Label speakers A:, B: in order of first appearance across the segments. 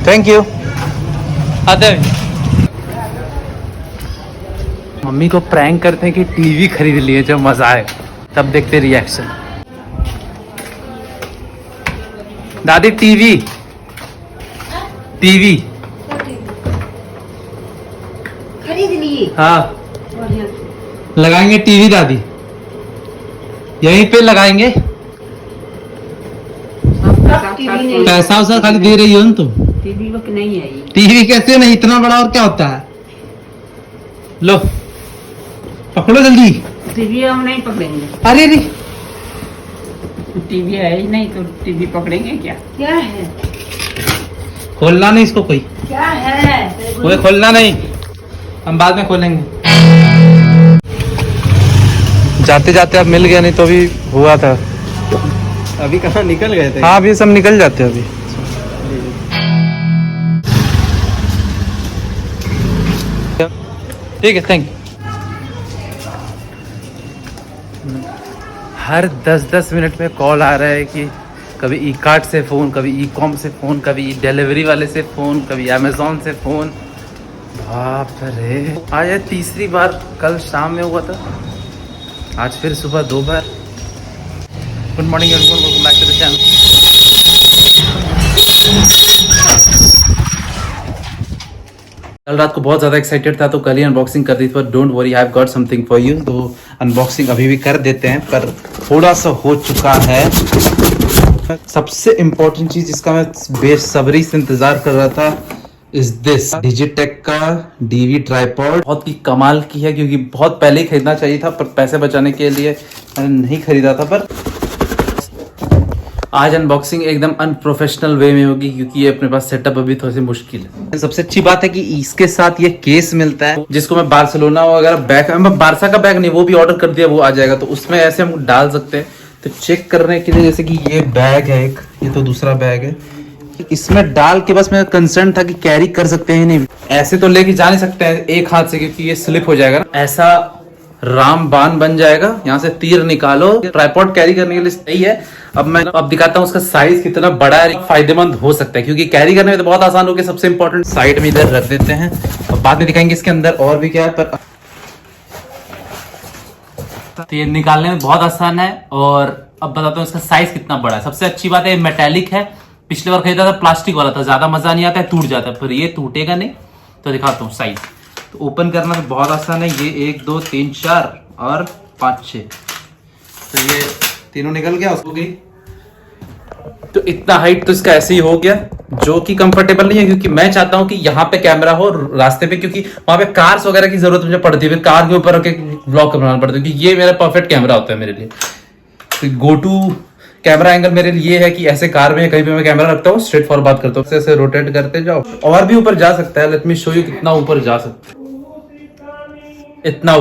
A: Thank you. आते mummy को prank करते हैं कि टीवी खरीद लिए, जब मजा आए तब देखते रिएक्शन। दादी टीवी टीवी
B: खरीद लिए।
A: हाँ लगाएंगे टीवी दादी, यहीं पे लगाएंगे। पैसा वैसा खाली दे रही हो ना तुम।
B: टीवी वक्त नहीं है ये।
A: टीवी कैसे नहीं, इतना बड़ा और क्या होता है। लो पकड़ो जल्दी।
B: टीवी हम नहीं पकड़ेंगे।
A: अरे अरे
B: टीवी है ही नहीं तो टीवी पकड़ेंगे क्या? क्या है?
A: खोलना नहीं इसको, कोई
B: क्या है?
A: कोई खोलना नहीं, हम बाद में खोलेंगे। जाते जाते अब मिल गया, नहीं तो भी हुआ था।
C: अभी कहाँ निकल गए थे?
A: हाँ अभी सब निकल जाते हैं अभी। ठीक है थैंक यू। हर 10-10 मिनट में कॉल आ रहा है कि कभी ई कार्ट से फ़ोन, कभी ई कॉम से फ़ोन, कभी डिलीवरी वाले से फ़ोन, कभी अमेज़ॉन से फ़ोन। बाप रे, आज ये तीसरी बार, कल शाम में हुआ था, आज फिर सुबह 2 बार। Good morning everyone, welcome back to the channel. कल रात को बहुत ज़्यादा एक्साइटेड था तो कल ही अनबॉक्सिंग कर दी थी, पर don't worry I have got something for you. तो अनबॉक्सिंग अभी भी कर देते हैं, पर थोड़ा सा हो चुका है। सबसे इम्पोर्टेंट चीज़ जिसका मैं बेसब्री से इंतज़ार कर रहा था इज दिस डिजिटेक का डीवी ट्राइपॉड। बहुत ही कमाल की है, क्योंकि बहुत पहले ही खरीदना चाहिए था, पर पैसे बचाने के लिए मैंने नहीं खरीदा था। पर आज अनबॉक्सिंग एकदम अनप्रोफेशनल वे में होगी, क्योंकि ये अपने पास सेटअप अभी थोड़ी सी मुश्किल है। सबसे अच्छी बात है कि इसके साथ ये केस मिलता है, जिसको मैं बार्सिलोना वगैरह बैग, मैं बारसा का बैग नहीं, वो भी ऑर्डर कर दिया, वो आ जाएगा, तो उसमें ऐसे हम डाल सकते हैं। तो चेक करने के लिए, जैसे कि ये बैग है एक, ये तो दूसरा बैग है, इसमें डाल के बस मेरा कंसर्न था कि कैरी कर सकते हैं नहीं। ऐसे तो लेके जा नहीं सकते हैं एक हाथ से, क्योंकि ये स्लिप हो जाएगा। ऐसा रामबाण बन जाएगा, यहाँ से तीर निकालो। ट्राइपॉड कैरी करने के लिए सही है। अब मैं दिखाता हूँ उसका साइज कितना बड़ा है, फायदेमंद हो सकता है, क्योंकि कैरी करने में तो बहुत आसान हो गया। सबसे इंपॉर्टेंट साइड में इधर रख देते हैं, और बाद में दिखाएंगे इसके अंदर और भी क्या है। पर तो ये निकालने में बहुत आसान है। और अब बताता हूँ इसका साइज कितना बड़ा है। सबसे अच्छी बात है मेटेलिक है, पिछले बार खरीदा था प्लास्टिक वाला था, ज्यादा मजा नहीं आता है, टूट जाता है, पर ये टूटेगा नहीं। तो दिखाता हूँ साइज। तो ओपन करना तो बहुत आसान है। ये 1 2 3 4 और 5 6, तो ये तीनों निकल गया उसको गई। तो इतना हाइट तो इसका ऐसे ही हो गया, जो कि कंफर्टेबल नहीं है, क्योंकि मैं चाहता हूं कि यहाँ पे कैमरा हो रास्ते पे, क्योंकि वहां पे कार्स वगैरह की जरूरत मुझे पड़ती है, फिर कार के ऊपर ब्लॉग बनाना पड़ता है, क्योंकि ये मेरा परफेक्ट कैमरा होता है मेरे लिए। तो गो टू कैमरा एंगल मेरे लिए ये है कि ऐसे कार में कहीं पे मैं कैमरा रखता हूँ, स्ट्रेट फॉरवर्ड बात करता हूँ, ऐसे रोटेट करते जाओ। और भी ऊपर जा सकता है, लेट मी शो यू कितना ऊपर जा सकता है। इतना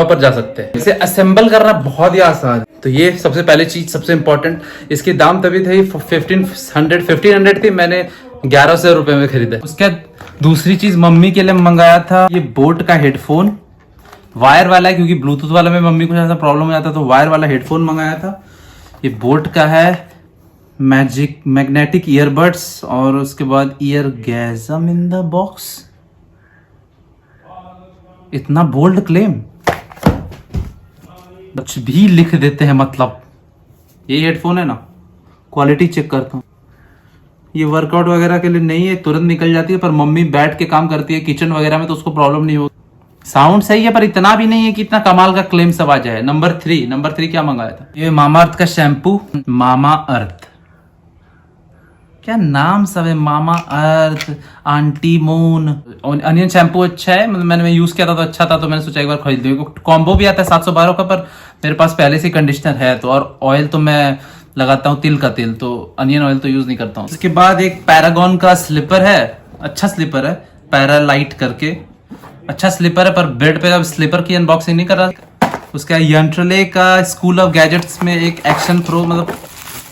A: ऊपर जा सकते हैं। इसे असेंबल करना बहुत ही आसान है। तो ये सबसे पहले चीज, सबसे इंपॉर्टेंट, इसकी दाम तभी थी 1500 थी, मैंने 1100 रुपए में खरीदा। उसके बाद दूसरी चीज मम्मी के लिए मंगाया था, ये बोट का हेडफोन, वायर वाला है, क्योंकि ब्लूटूथ वाला में मम्मी को ऐसा प्रॉब्लम हो जाता, तो वायर वाला हेडफोन मंगाया था। ये बोट का है, मैग्नेटिक ईयरबड्स, और उसके बाद ईयरगैज़म इन द बॉक्स। इतना बोल्ड क्लेम, कुछ भी लिख देते हैं। मतलब ये हेडफोन है ना, क्वालिटी चेक करता हूँ, ये वर्कआउट वगैरह के लिए नहीं है, तुरंत निकल जाती है, पर मम्मी बैठ के काम करती है किचन वगैरह में, तो उसको प्रॉब्लम नहीं होगी। साउंड सही है, पर इतना भी नहीं है कि इतना कमाल का क्लेम सब आ जाए। नंबर 3 क्या मंगाया था, ये मामा अर्थ का शैम्पू, मामा अर्थ, क्या नाम सब है, मामा अर्थ, आंटी मून। अनियन शैम्पू अच्छा है, मतलब मैंने यूज किया था तो अच्छा था, तो मैंने सोचा एक बार खरीद लूं। कॉम्बो भी आता है 712 का, पर मेरे पास पहले से कंडीशनर है तो, और ऑयल तो मैं लगाता हूँ तिल का तेल, तो अनियन ऑयल तो यूज नहीं करता हूँ। इसके बाद एक पैरागॉन का स्लीपर है, अच्छा स्लीपर है, पैरालाइट करके, अच्छा स्लीपर है, पर बेड पे अब स्लीपर की अनबॉक्सिंग नहीं कर रहा। उसका यंट्रले का स्कूल ऑफ गैजेट्स में एक एक्शन प्रो, मतलब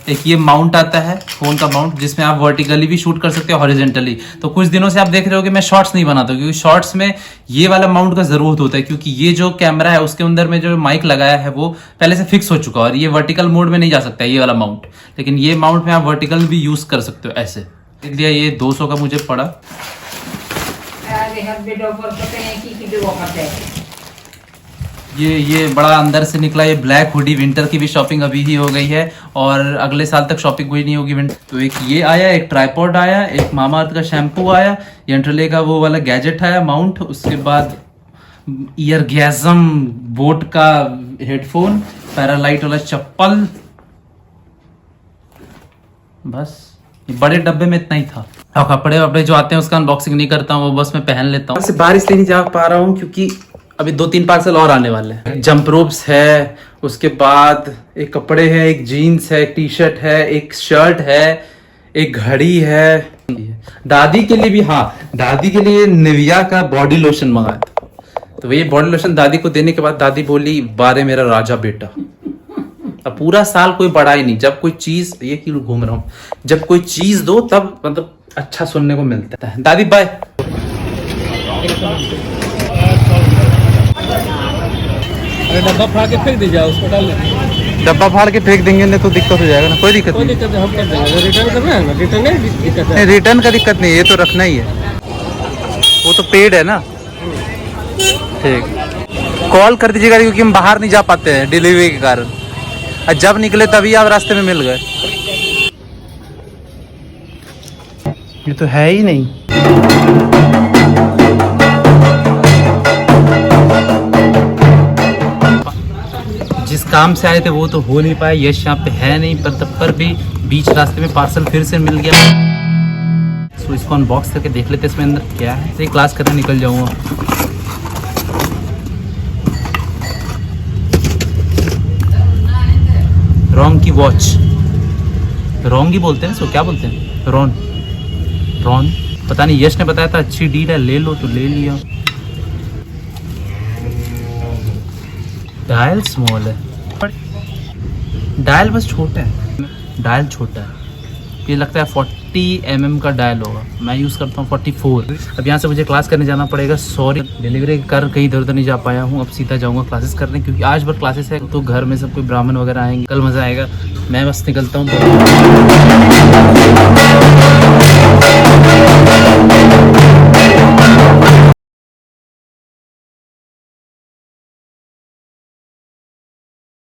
A: एक ये माउंट आता है, फोन का माउंट, जिसमें आप वर्टिकली भी शूट कर सकते हो, हॉरिजॉन्टली। तो कुछ दिनों से आप देख रहे हो कि मैं शॉर्ट्स नहीं बनाता, क्योंकि शॉर्ट्स में ये वाला माउंट का जरूरत होता है, क्योंकि ये जो कैमरा है उसके अंदर में जो माइक लगाया है वो पहले से फिक्स हो चुका है, और ये वर्टिकल मोड में नहीं जा सकता है ये वाला माउंट। लेकिन ये माउंट में आप वर्टिकल भी यूज कर सकते हो ऐसे, दिया, ये 200 का मुझे पड़ा।
B: अरे हर बेडो पर पता नहीं की वो करते हैं।
A: ये बड़ा अंदर से निकला, ये ब्लैक हुडी। विंटर की भी शॉपिंग अभी ही हो गई है और अगले साल तक शॉपिंग कोई नहीं होगी विंटर। तो एक ये आया, एक ट्राइपॉड आया, एक मामा अर्थ का शैम्पू आया, यंट्रले का वो वाला गैजेट आया माउंट, उसके बाद ईयरगैज़म बोट का हेडफोन, पैरालाइट वाला चप्पल, बस ये बड़े डब्बे में इतना ही था। और कपड़े वपड़े जो आते हैं उसका अनबॉक्सिंग नहीं करता हूँ, वो बस मैं पहन लेता हूँ। बाहर इसलिए नहीं जा पा रहा हूँ क्योंकि अभी 2-3 पार्सल और आने वाले हैं। जंप रोप्स है, उसके बाद एक कपड़े है, एक जीन्स है, एक टी शर्ट है, एक शर्ट है, एक घड़ी है। दादी के लिए भी, हाँ दादी के लिए निविया का बॉडी लोशन मंगाया था। तो ये बॉडी लोशन दादी को देने के बाद दादी बोली, बारे मेरा राजा बेटा। अब पूरा साल कोई बड़ा ही नहीं, जब कोई चीज, ये क्यों घूम रहा हूँ, जब कोई चीज दो तब मतलब अच्छा सुनने को मिलता है। दादी बाय।
C: अरे डब्बा फाड़ के फेंक दीजिए, उसको डाल देंगे।
A: डब्बा फाड़ के फेंक देंगे नहीं तो दिक्कत हो जाएगा ना। कोई दिक्कत
C: कोई
A: नहीं,
C: दिक्कत नहीं, हम कर देंगे। रिटर्न करना है ना, रिटर्न नहीं दिक्कत है।
A: रिटर्न का दिक्कत नहीं, ये तो रखना ही है, वो तो पेड है ना। ठीक, कॉल कर दीजिएगा क्योंकि हम बाहर नहीं जा पाते हैं डिलीवरी के कारण। और जब निकले तभी आप रास्ते में मिल गए। ये तो है ही नहीं। जिस काम से आए थे वो तो हो नहीं पाया, यश यहाँ पे है नहीं, पर तब पर भी बीच रास्ते में पार्सल फिर से मिल गया। तो इसको अनबॉक्स करके देख लेते इसमें अंदर क्या है। तो क्लास करने निकल जाऊंगा। रॉन्ग की वॉच, रॉन्ग ही बोलते हैं इसको, क्या बोलते हैं, रॉन रॉन पता नहीं। यश ने बताया था अच्छी डील है, ले लो तो ले लिया। डायल स्मॉल है, डायल बस छोटा है, डायल छोटा है। ये लगता है 40 mm का डायल होगा, मैं यूज़ करता हूँ 44। अब यहाँ से मुझे क्लास करने जाना पड़ेगा। सॉरी, डिलीवरी कर कहीं इधर उधर नहीं जा पाया हूँ। अब सीधा जाऊँगा क्लासेस करने, क्योंकि आज भर क्लासेस है तो घर में सब कोई ब्राह्मण वगैरह आएंगे, कल मज़ा आएगा। मैं बस निकलता हूँ।